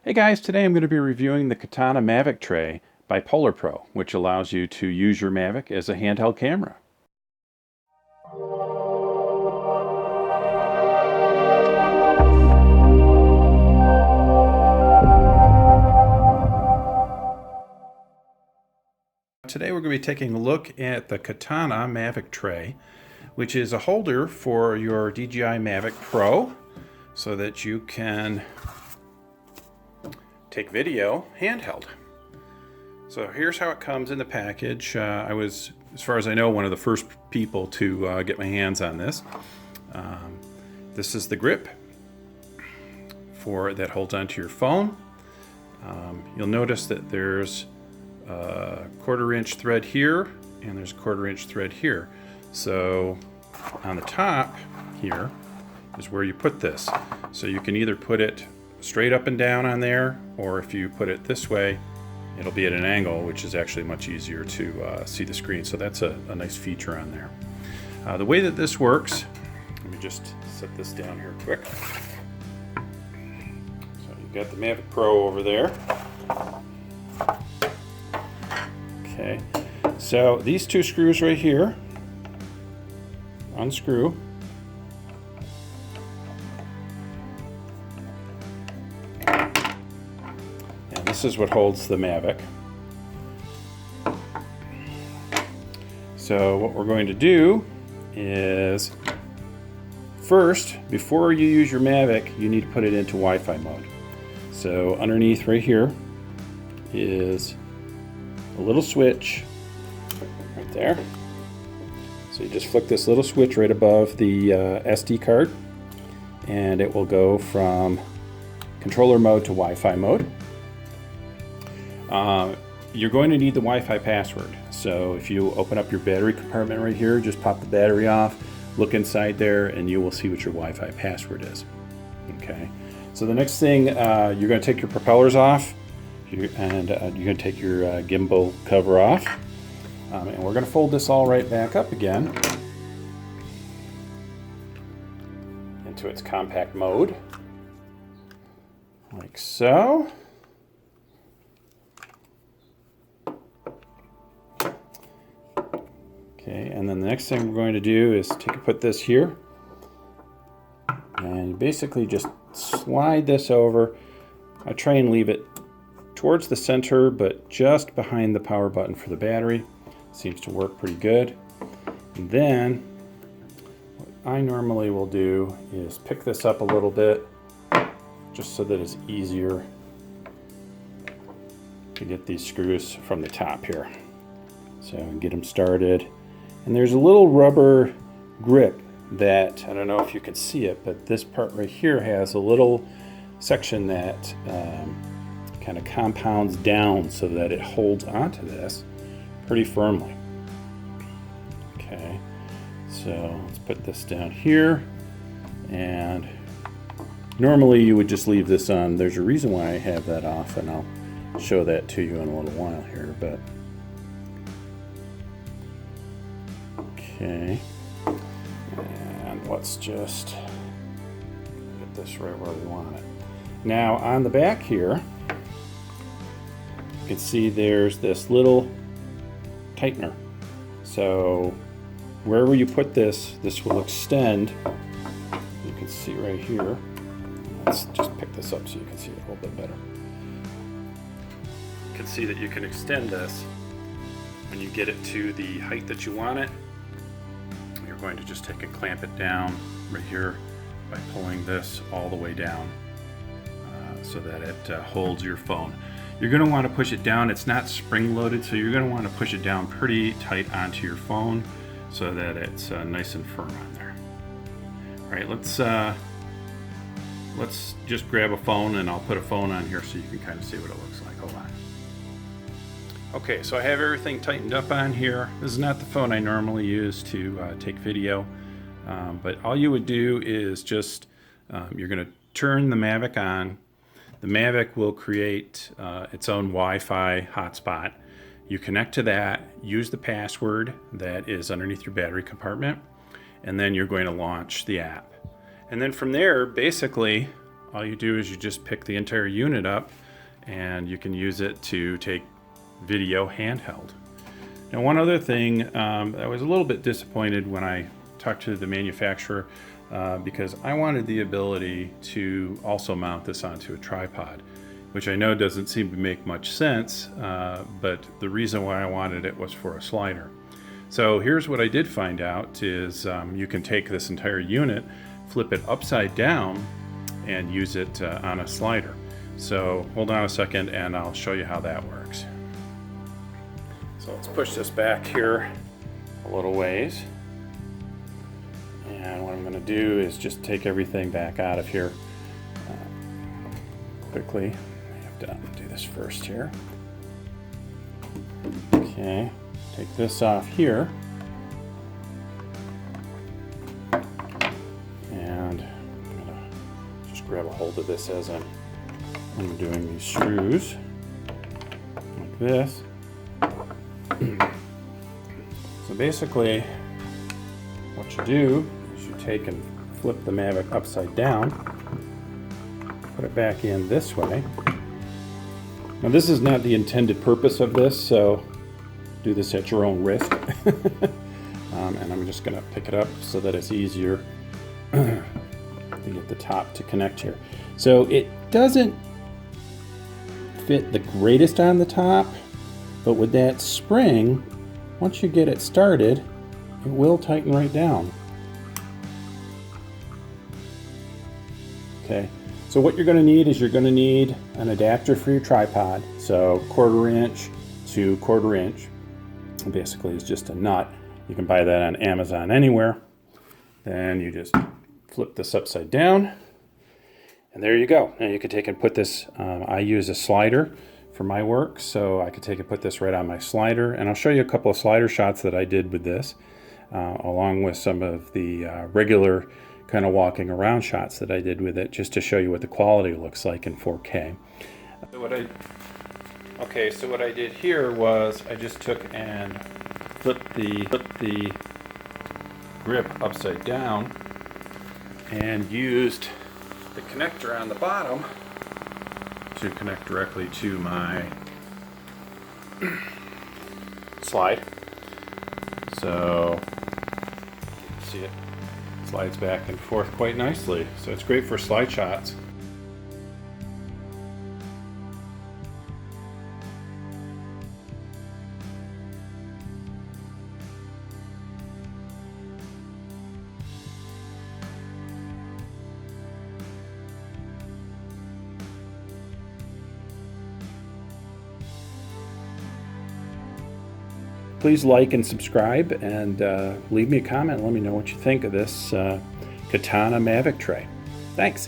Hey guys, today I'm going to be reviewing the Katana Mavic tray by Polar Pro, which allows you to use your Mavic as a handheld camera. Today we're going to be taking a look at the Katana Mavic tray, which is a holder for your DJI Mavic Pro so that you can take video handheld. So here's how it comes in the package. I was, as far as I know, one of the first people to get my hands on this. This is the grip that holds onto your phone. You'll notice that there's a 1/4 inch thread here and there's a 1/4 inch thread here. So on the top here is where you put this. So you can either put it straight up and down on there, or if you put it this way, it'll be at an angle, which is actually much easier to see the screen. So that's a nice feature on there. The way that this works, let me just set this down here quick. So you've got the Mavic Pro over there. Okay, so these two screws right here, unscrew. And this is what holds the Mavic. So what we're going to do is, first, before you use your Mavic, you need to put it into Wi-Fi mode. So underneath right here is a little switch right there. So you just flick this little switch right above the SD card, and it will go from controller mode to Wi-Fi mode. You're going to need the Wi-Fi password. So if you open up your battery compartment right here, just pop the battery off, look inside there, and you will see what your Wi-Fi password is. Okay. So the next thing, you're going to take your propellers off, and you're going to take your gimbal cover off, and we're going to fold this all right back up again into its compact mode, like so. Okay, and then the next thing we're going to do is put this here, and basically just slide this over. I try and leave it towards the center, but just behind the power button for the battery. Seems to work pretty good. And then what I normally will do is pick this up a little bit, just so that it's easier to get these screws from the top here. So get them started. And there's a little rubber grip that, I don't know if you can see it, but this part right here has a little section that kind of compounds down so that it holds onto this pretty firmly. Okay, so let's put this down here, and normally you would just leave this on. There's a reason why I have that off, and I'll show that to you in a little while here, but okay, and let's just get this right where we want it. Now on the back here, you can see there's this little tightener. So wherever you put this, this will extend. You can see right here. Let's just pick this up so you can see it a little bit better. You can see that you can extend this when you get it to the height that you want it. You're going to just take and clamp it down right here by pulling this all the way down so that it holds your phone. You're going to want to push it down. It's not spring loaded, so you're going to want to push it down pretty tight onto your phone so that it's nice and firm on there. All right, let's just grab a phone, and I'll put a phone on here so you can kind of see what it looks like. Hold on. Okay, so I have everything tightened up on here. This is not the phone I normally use to take video, but all you would do is just, you're going to turn the Mavic on. The Mavic will create its own Wi-Fi hotspot. You connect to that, use the password that is underneath your battery compartment, and then you're going to launch the app. And then from there, basically, all you do is you just pick the entire unit up and you can use it to take video handheld. Now, one other thing, I was a little bit disappointed when I talked to the manufacturer because I wanted the ability to also mount this onto a tripod, which I know doesn't seem to make much sense, but the reason why I wanted it was for a slider. So here's what I did find out is you can take this entire unit, flip it upside down, and use it on a slider. So hold on a second and I'll show you how that works. So let's push this back here a little ways. And what I'm going to do is just take everything back out of here quickly. I have to do this first here. Okay, take this off here. And I'm going to just grab a hold of this as I'm undoing these screws, like this. So basically, what you do is you take and flip the Mavic upside down, put it back in this way. Now this is not the intended purpose of this, so do this at your own risk. And I'm just going to pick it up so that it's easier to get the top to connect here. So it doesn't fit the greatest on the top, but with that spring, once you get it started, it will tighten right down. Okay, so what you're going to need is you're going to need an adapter for your tripod. So 1/4 inch to 1/4 inch. Basically, it's just a nut. You can buy that on Amazon anywhere. Then you just flip this upside down, and there you go. Now you can take and put this. I use a slider for my work, so I could take and put this right on my slider, and I'll show you a couple of slider shots that I did with this, along with some of the regular kind of walking around shots that I did with it, just to show you what the quality looks like in 4K. So what I did here was I just took and flipped the grip upside down and used the connector on the bottom to connect directly to my slide. So see it slides back and forth quite nicely. So it's great for slide shots. Please like and subscribe, and leave me a comment and let me know what you think of this Katana Mavic tray. Thanks.